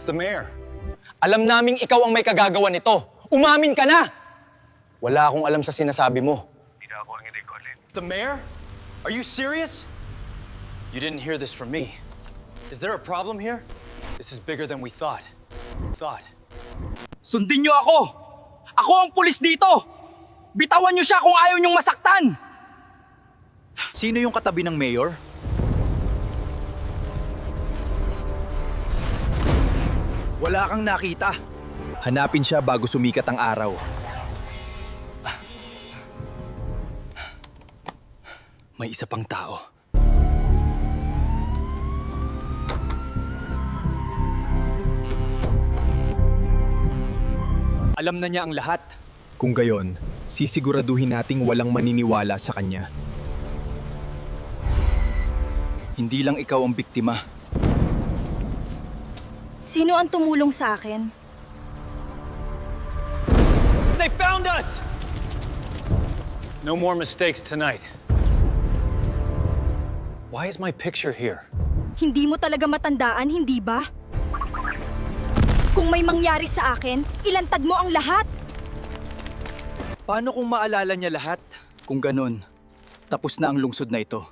It's the mayor. Alam naming ikaw ang may kagagawa nito. Umamin ka na! Wala akong alam sa sinasabi mo. The mayor? Are you serious? You didn't hear this from me. Is there a problem here? This is bigger than we thought. Sundin niyo ako! Ako ang pulis dito! Bitawan niyo siya kung ayaw niyong masaktan! Sino yung katabi ng mayor? Wala kang nakita. Hanapin siya bago sumikat ang araw. May isa pang tao. Alam na niya ang lahat. Kung gayon, sisiguraduhin nating walang maniniwala sa kanya. Hindi lang ikaw ang biktima. Sino ang tumulong sa akin? They found us! No more mistakes tonight. Why is my picture here? Hindi mo talaga matandaan, hindi ba? Kung may mangyari sa akin, ilantad mo ang lahat. Paano kung maalala niya lahat? Kung ganon, tapos na ang lungsod na ito.